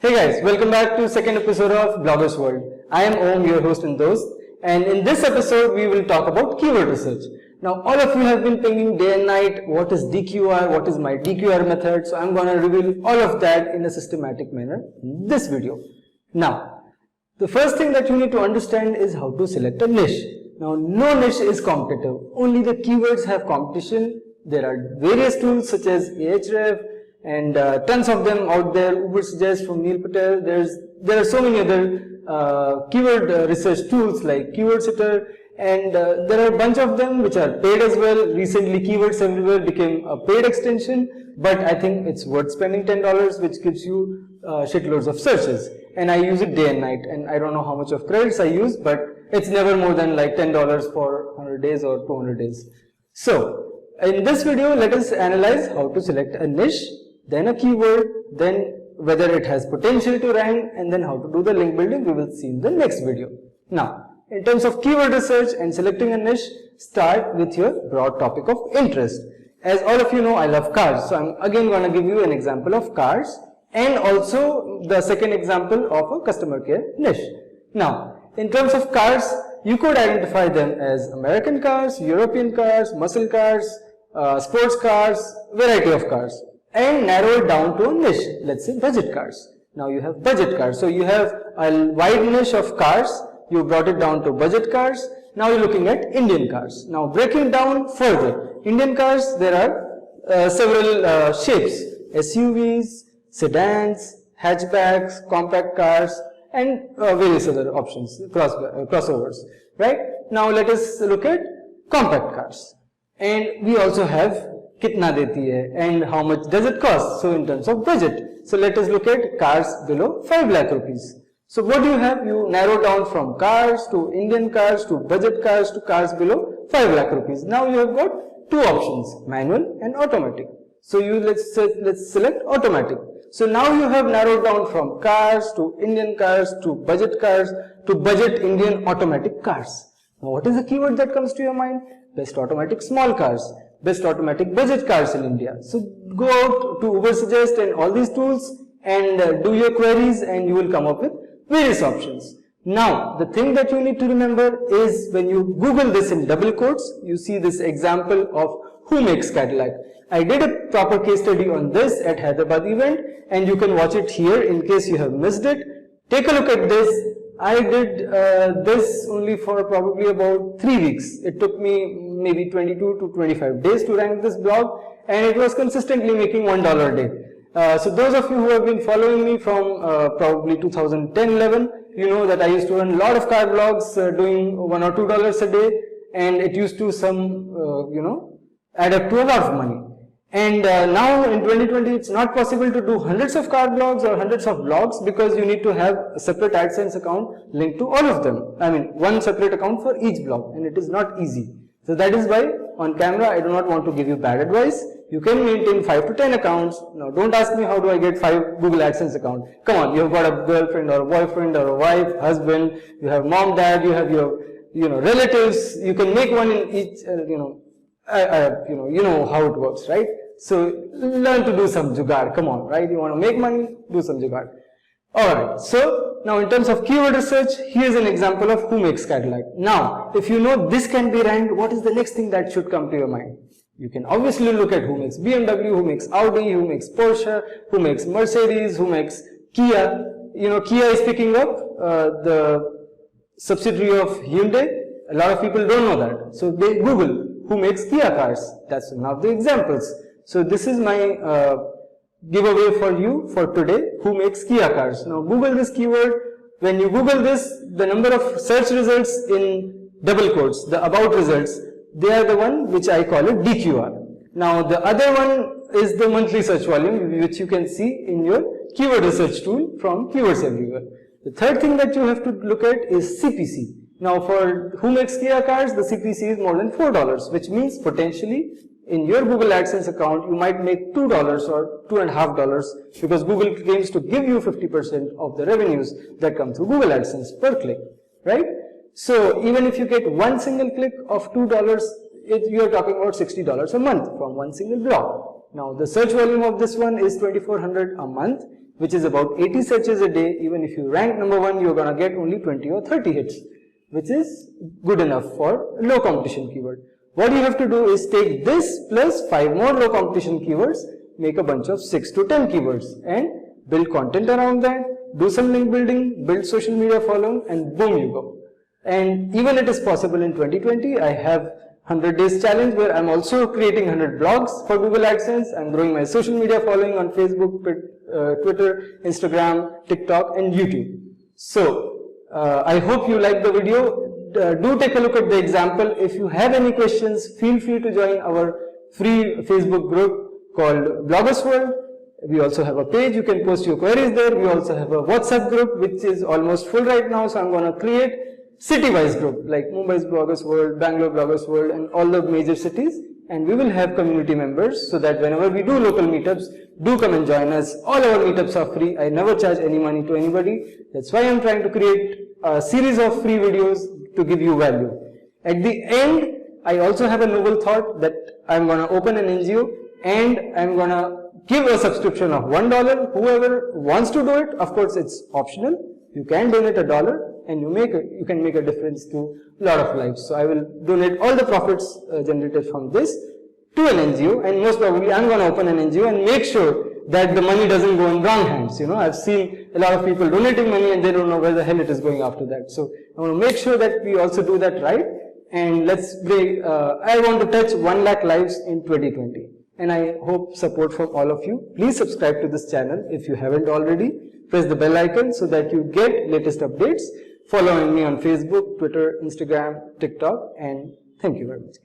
Hey guys, welcome back to second episode of Bloggers World. I am Om, your host and host, and in this episode we will talk about keyword research. Now all of you have been pinging day and night, what is DQR, what is my DQR method, so I'm going to reveal all of that in a systematic manner in this video. Now, the first thing that you need to understand is how to select a niche. Now no niche is competitive, only the keywords have competition. There are various tools such as Ahrefs, and tons of them out there. Uber Suggest from Neil Patel. There are so many other keyword research tools like Keyword Sitter, and there are a bunch of them which are paid as well. Recently, Keywords Everywhere became a paid extension, but I think it's worth spending $10, which gives you shitloads of searches. And I use it day and night, and I don't know how much of credits I use, but it's never more than like $10 for 100 days or 200 days. So in this video, let us analyze how to select a niche, then a keyword, then whether it has potential to rank, and then how to do the link building we will see in the next video. Now, in terms of keyword research and selecting a niche, start with your broad topic of interest. As all of you know, I love cars, so I'm again going to give you an example of cars and also the second example of a customer care niche. Now, in terms of cars, you could identify them as American cars, European cars, muscle cars, sports cars, variety of cars, and narrow it down to a niche, let's say budget cars. Now you have budget cars, so you have a wide niche of cars, you brought it down to budget cars. Now you're looking at Indian cars. Now breaking down further, Indian cars, there are several shapes, SUVs, sedans, hatchbacks, compact cars, and various other options, crossovers, right? Now let us look at compact cars. And we also have kitna deti hai and how much does it cost, so in terms of budget. So let us look at cars below 5 lakh rupees. So what do you have? You narrow down from cars to Indian cars to budget cars to cars below 5 lakh rupees. Now you have got two options, manual and automatic. So let's select automatic. So now you have narrowed down from cars to Indian cars to budget Indian automatic cars. Now what is the keyword that comes to your mind? Best automatic small cars, best automatic budget cars in India. So go out to Uber Suggest and all these tools and do your queries, and you will come up with various options. Now the thing that you need to remember is when you Google this in double quotes, you see this example of who makes Cadillac. I did a proper case study on this at Hyderabad event, and you can watch it here in case you have missed it. Take a look at this. I did this only for probably about 3 weeks. It took me maybe 22 to 25 days to rank this blog, and it was consistently making $1 a day. So those of you who have been following me from probably 2010-11, you know that I used to run a lot of car blogs doing $1 or $2 a day, and it used to add up to a lot of money. And now in 2020, it's not possible to do hundreds of car blogs or hundreds of blogs because you need to have a separate Adsense account linked to all of them. I mean, one separate account for each blog, and it is not easy. So that is why on camera, I do not want to give you bad advice. You can maintain 5 to 10 accounts. Now don't ask me how do I get 5 Google AdSense accounts. Come on, you've got a girlfriend or a boyfriend or a wife, husband, you have mom, dad, you have your relatives. You can make one in each, you know how it works, right? So learn to do some jugaad, come on, right? You want to make money, do some jugaad. Alright, so now in terms of keyword research, here's an example of who makes Cadillac. Now, if you know this can be ranked, what is the next thing that should come to your mind? You can obviously look at who makes BMW, who makes Audi, who makes Porsche, who makes Mercedes, who makes Kia. You know, Kia is picking up the subsidiary of Hyundai. A lot of people don't know that. So they Google who makes Kia cars. That's one of the examples. So this is my giveaway for you for today, who makes Kia cars. Now Google this keyword. When you Google this, the number of search results in double quotes, the about results, they are the one which I call it DQR. Now the other one is the monthly search volume, which you can see in your keyword research tool from Keywords Everywhere. The third thing that you have to look at is CPC. Now for who makes Kia cars, the CPC is more than $4, which means potentially in your Google AdSense account, you might make $2 or $2.50 because Google claims to give you 50% of the revenues that come through Google AdSense per click, right? So even if you get one single click of $2, you are talking about $60 a month from one single blog. Now the search volume of this one is 2400 a month, which is about 80 searches a day. Even if you rank number 1, you're gonna get only 20 or 30 hits, which is good enough for low competition keyword. What you have to do is take this plus 5 more low competition keywords, make a bunch of 6 to 10 keywords and build content around that, do some link building, build social media following, and boom, you go. And even it is possible in 2020, I have 100 days challenge where I'm also creating 100 blogs for Google AdSense. I'm growing my social media following on Facebook, Twitter, Instagram, TikTok, and YouTube. So, I hope you liked the video. Do take a look at the example. If you have any questions, feel free to join our free Facebook group called Bloggers World. We also have a page, you can post your queries there. We also have a WhatsApp group which is almost full right now, so I'm going to create city-wise group like Mumbai's Bloggers World, Bangalore Bloggers World, and all the major cities. And we will have community members so that whenever we do local meetups, do come and join us. All our meetups are free. I never charge any money to anybody. That's why I'm trying to create a series of free videos to give you value. At the end, I also have a noble thought that I'm going to open an NGO and I'm going to give a subscription of $1. Whoever wants to do it, of course it's optional. You can donate $1 and you can make a difference to a lot of lives. So I will donate all the profits generated from this to an NGO, and most probably I'm going to open an NGO and make sure that the money doesn't go in wrong hands. You know, I've seen a lot of people donating money and they don't know where the hell it is going after that. So I want to make sure that we also do that right. And let's bring, I want to touch 1 lakh lives in 2020. And I hope support from all of you. Please subscribe to this channel if you haven't already. Press the bell icon so that you get latest updates. Following me on Facebook, Twitter, Instagram, TikTok, and thank you very much.